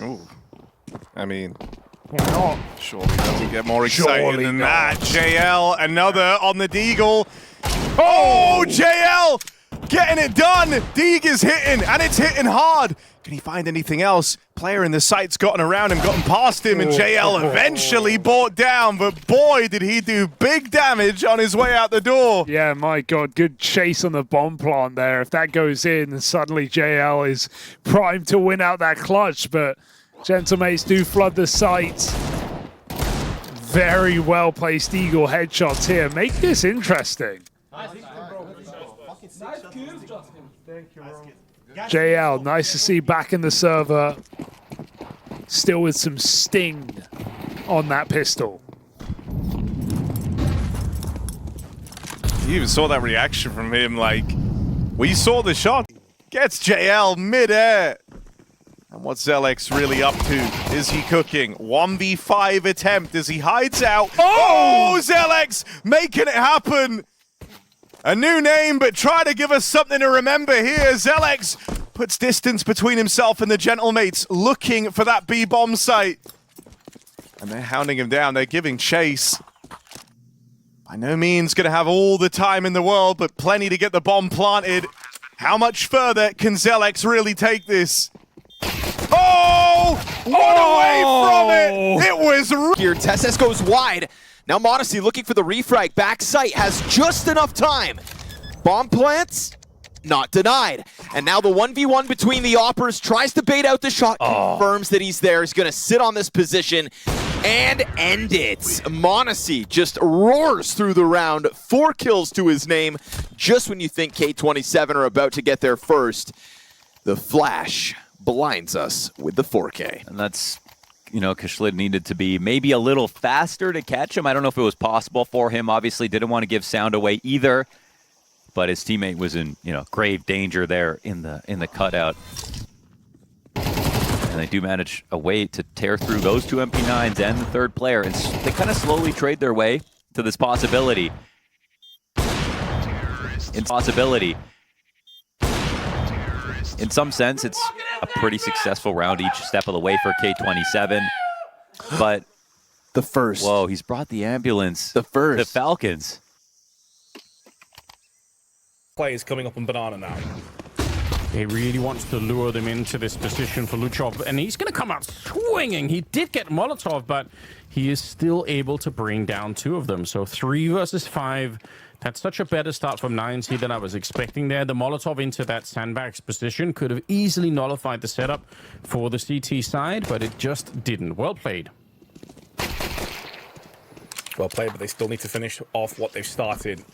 Ooh. I mean, why not? surely doesn't get more exciting than that. JL, another on the Deagle. Oh, JL getting it done. Deagle is hitting, and it's hitting hard. Can he find anything else? Player in the sight's gotten around him, gotten past him, and JL eventually brought down, but boy, did he do big damage on his way out the door. Yeah, my God, good chase on the bomb plant there. If that goes in, suddenly JL is primed to win out that clutch, but Gentlemates do flood the site. Very well-placed Eagle headshots here. Make this interesting. JL, nice to see back in the server. Still with some sting on that pistol. You even saw that reaction from him, like, we saw the shot. Gets JL mid-air. And what's Zelex really up to? Is he cooking? 1v5 attempt as he hides out. Oh, Zelex making it happen. A new name, but try to give us something to remember here. Zelex puts distance between himself and the Gentlemates, looking for that B-bomb site. And they're hounding him down. They're giving chase. By no means going to have all the time in the world, but plenty to get the bomb planted. How much further can Zelex really take this? Oh! One away from it! It was... Here, Tesses goes wide. Now Modesty looking for the refrag. Back sight has just enough time. Bomb plants, not denied. And now the 1v1 between the Oppers tries to bait out the shot, confirms that he's there. He's going to sit on this position and end it. Modesty just roars through the round. 4 kills to his name. Just when you think K27 are about to get there first, the flash blinds us with the 4K. And that's, you know, Kashlid needed to be maybe a little faster to catch him. I don't know if it was possible for him. Obviously didn't want to give sound away either. But his teammate was in, you know, grave danger there in the cutout. And they do manage a way to tear through those 2 MP9s and the third player. And they kind of slowly trade their way to this possibility. In some sense, it's a pretty successful round each step of the way for K27. But The first. whoa, he's brought the ambulance. The first. The Falcons. Players coming up on Banana now. He really wants to lure them into this position for Luchov, and he's going to come out swinging. He did get Molotov, but he is still able to bring down 2 of them. So 3 versus 5. That's such a better start from 9C than I was expecting there. The Molotov into that sandbags position could have easily nullified the setup for the CT side, but it just didn't. Well played. Well played, but they still need to finish off what they've started.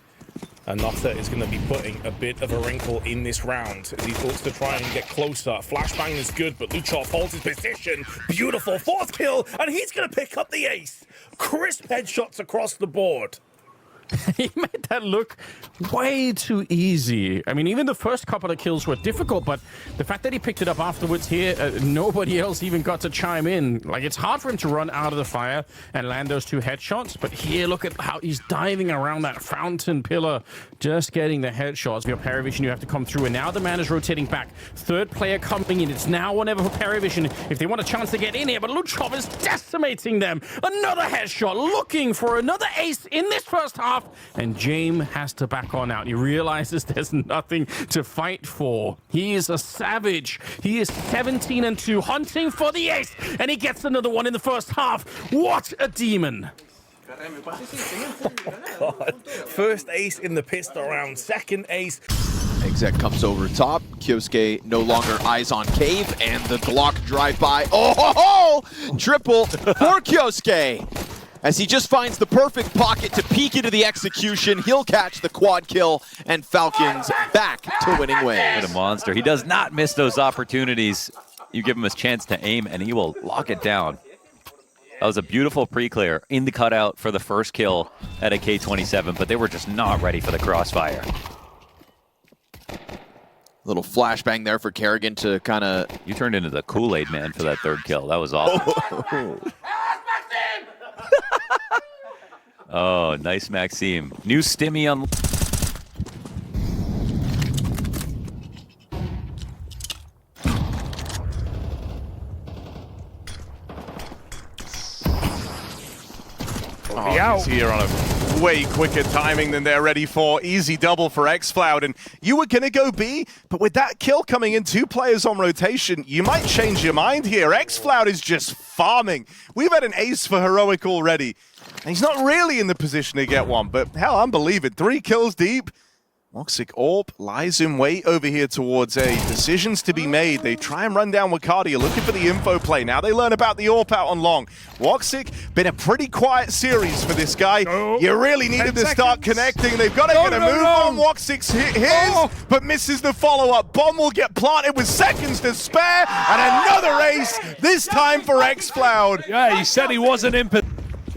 And Nutter is going to be putting a bit of a wrinkle in this round as he looks to try and get closer. Flashbang is good, but Luchov holds his position. Beautiful 4th kill, and he's going to pick up the ace. Crisp headshots across the board. He made that look way too easy. I mean, even the first couple of kills were difficult, but the fact that he picked it up afterwards here, nobody else even got to chime in. Like, it's hard for him to run out of the fire and land those 2 headshots, but here, look at how he's diving around that fountain pillar, just getting the headshots. If you're Paravision, you have to come through, and now the man is rotating back. 3rd player coming in. It's now or never for Paravision if they want a chance to get in here, but Luchov is decimating them. Another headshot, looking for another ace in this first half. And James has to back on out. He realizes there's nothing to fight for. He is a savage. He is 17-2, hunting for the ace, and he gets another one in the first half. What a demon. Oh, God. First ace in the pistol round, 2nd ace. Exec comes over top. Kyosuke no longer eyes on cave, and the Glock drive-by. Oh, ho, ho! Triple for Kyosuke. As he just finds the perfect pocket to peek into the execution, he'll catch the quad kill, and Falcons back to winning ways. What a monster. He does not miss those opportunities. You give him a chance to aim, and he will lock it down. That was a beautiful pre-clear in the cutout for the first kill at a K27, but they were just not ready for the crossfire. Little flashbang there for Karrigan to kind of... You turned into the Kool-Aid man for that 3rd kill. That was awesome. Oh, nice Maxime. New Stimmy on... Oh, he's here on a way quicker timing than they're ready for. Easy double for xFloud, and you were going to go B, but with that kill coming in, 2 players on rotation, you might change your mind here. xFloud is just farming. We've had an ace for Heroic already, and he's not really in the position to get one, but hell, I'm believing. 3 kills deep. mozyig AWP lies in wait over here towards A. Decisions to be made. They try and run down Wakadia, looking for the info play. Now they learn about the AWP out on long. mozyig, been a pretty quiet series for this guy. You really needed to start connecting. They've got to get a move on. mozyig's his, but misses the follow-up. Bomb will get planted with seconds to spare, and another ace, this time for xFloud. Yeah, he said he wasn't in. Not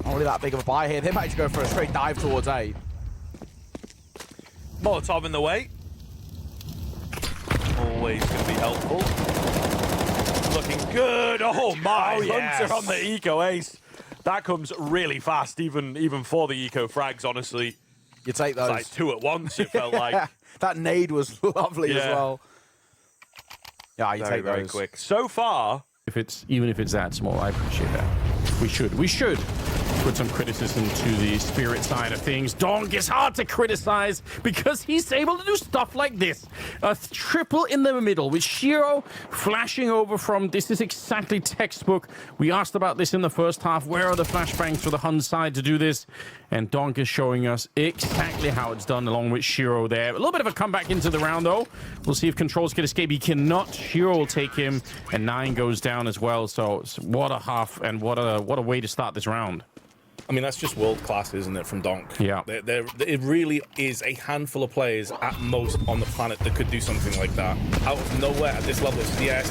really that big of a buy here. They might just go for a straight dive towards A. Molotov in the way. Always going to be helpful. Looking good. Oh my, Hunter on the eco ace. That comes really fast, even for the eco frags, honestly. You take those. It's like 2 at once, it felt like. That nade was lovely as well. Yeah, you take those. Very quick. So far, Even if it's that small, I appreciate that. We should put some criticism to the spirit side of things. Donk is hard to criticize because he's able to do stuff like this. A triple in the middle with Shiro flashing over from, this is exactly textbook. We asked about this in the first half. Where are the flashbangs for the Hun side to do this? And Donk is showing us exactly how it's done along with Shiro there. A little bit of a comeback into the round though. We'll see if Controls can escape. He cannot. Shiro will take him, and 9 goes down as well. So what a half, and what a way to start this round. I mean, that's just world class, isn't it, from Donk? Yeah. It really is a handful of players at most on the planet that could do something like that. Out of nowhere at this level of CS,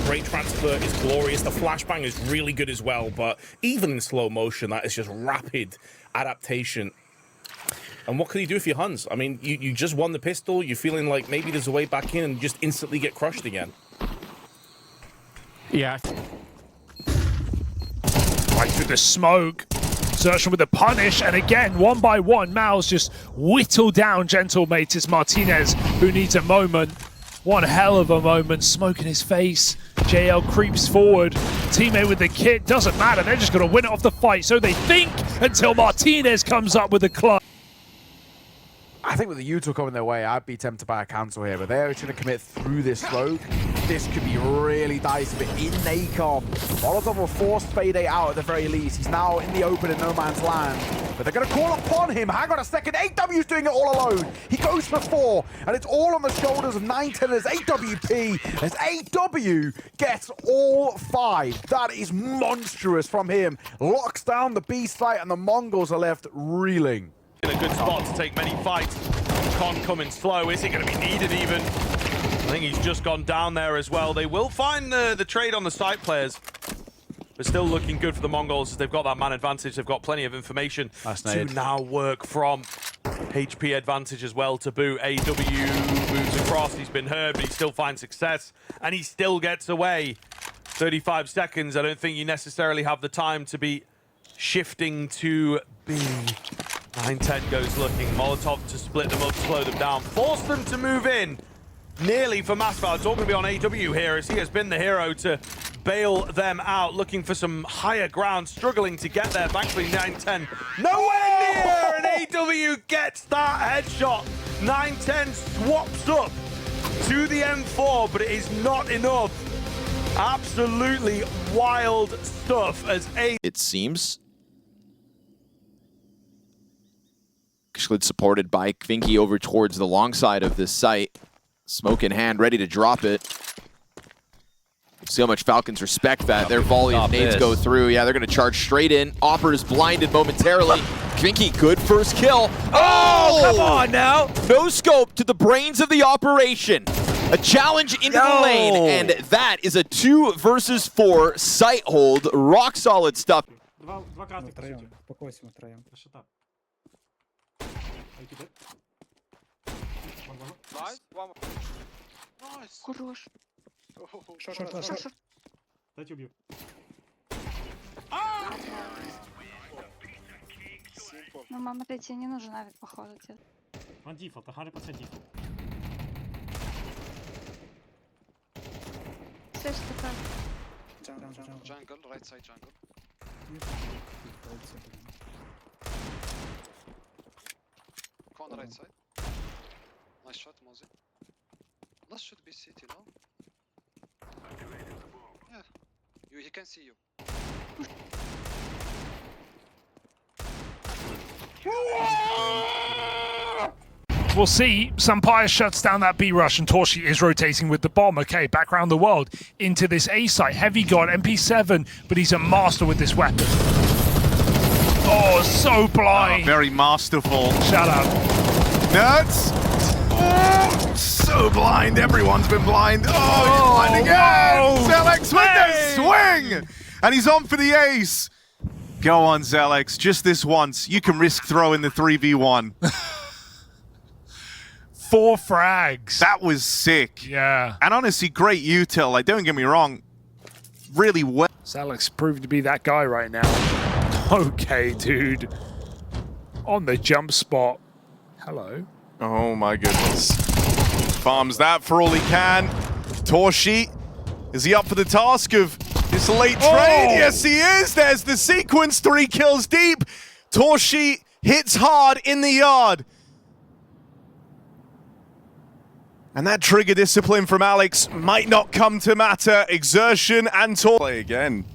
straight transfer is glorious. The flashbang is really good as well, but even in slow motion, that is just rapid adaptation. And what can you do if you're Huns? I mean, you just won the pistol, you're feeling like maybe there's a way back in and you just instantly get crushed again. Yeah. Right through the smoke. Searching with the punish, and again, 1 by 1, MOUZ just whittle down Gentlemates. It's Martinez who needs a moment. One hell of a moment. Smoke in his face. JL creeps forward. Teammate with the kit, doesn't matter. They're just going to win it off the fight, so they think, until Martinez comes up with the clutch. I think with the util coming their way, I'd be tempted by a cancel here, but they're trying to commit through this smoke. This could be really dicey, but in NACOM, Molotov will force Fade out at the very least. He's now in the open in no man's land, but they're going to call upon him. Hang on a second, 8W's doing it all alone. He goes for 4, and it's all on the shoulders of 910 as 8WP, as 8W gets all 5. That is monstrous from him. Locks down the B site, and the Mongols are left reeling. in a good spot to take many fights. Con coming slow. Is he going to be needed even? I think he's just gone down there as well. They will find the trade on the site players. But still looking good for the Mongols as they've got that man advantage. They've got plenty of information to now work from. HP advantage as well to boot. AW moves across. He's been hurt, but he still finds success. And he still gets away. 35 seconds. I don't think you necessarily have the time to be shifting to B. 9-10 goes looking. Molotov to split them up, slow them down. Force them to move in. Nearly for Masval. It's all going to be on AW here as he has been the hero to bail them out. Looking for some higher ground, struggling to get there. Thankfully, 9-10 nowhere near, and AW gets that headshot. 9-10 swaps up to the M4, but it is not enough. Absolutely wild stuff as it seems. Kishklid supported by Kvinky over towards the long side of this site. Smoke in hand, ready to drop it. See how much Falcons respect that. Their volley of nades go through. Yeah, they're going to charge straight in. Opper is blinded momentarily. Kvinky, good first kill. Oh, come on now. No scope to the brains of the operation. A challenge into the lane, and that is a 2 versus 4 sight hold. Rock solid stuff. Хорош. Шорт. Дайте убью. Ну, мама, тебе не нужен авик, походу, тебе. Он дефолт, Харри под дефолт. Слышь, ты как? Jungle, right side jungle. on the right side. Nice shot, mozyig. Last should be city, no? Yeah. He can see you. We'll see. Sampire shuts down that B rush, and Torshi is rotating with the bomb. Okay, back around the world into this A site. Heavy God, MP7, but he's a master with this weapon. Oh, so blind. Oh, very masterful. Shout out. Nuts. Oh, so blind. Everyone's been blind. Oh, he's blind again. Zelex with the swing. And he's on for the ace. Go on, Zelex. Just this once. You can risk throwing the 3v1. 4 frags. That was sick. Yeah. And honestly, great util. Like, don't get me wrong. Really well. Zelex proved to be that guy right now. Okay, dude. On the jump spot. Hello. Oh my goodness. Farms that for all he can. Torshi, is he up for the task of this late trade? Yes, he is. There's the sequence. 3 kills deep. Torshi hits hard in the yard. And that trigger discipline from Alex might not come to matter. Exertion and play again.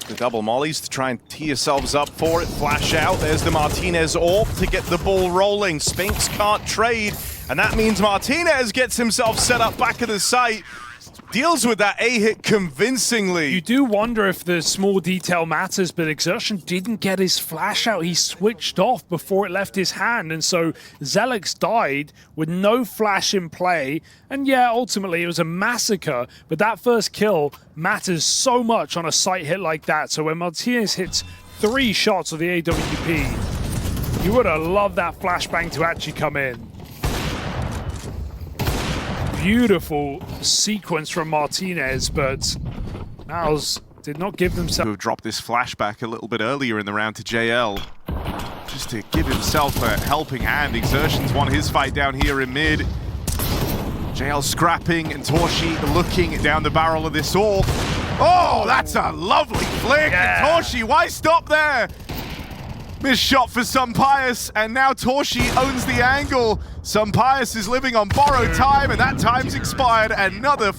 The double mollies to try and tee yourselves up for it. Flash out. There's the Martinez AWP to get the ball rolling. Spinks can't trade. And that means Martinez gets himself set up back of the site. Deals with that A-hit convincingly. You do wonder if the small detail matters, but Exertion didn't get his flash out. He switched off before it left his hand, and so Zelex died with no flash in play. And yeah, ultimately it was a massacre, but that first kill matters so much on a site hit like that. So when Martinez hits 3 shots of the AWP, you would have loved that flashbang to actually come in. Beautiful sequence from Martinez, but MOUZ did not give themselves. To have dropped this flashback a little bit earlier in the round to JL, just to give himself a helping hand. Exertion's won his fight down here in mid. JL scrapping and Torshi looking down the barrel of this AWP. Oh, that's a lovely flick. Yeah. And Torshi, why stop there? Missed shot for Sampire, and now Torshi owns the angle. Sampire is living on borrowed time, and that time's expired. Another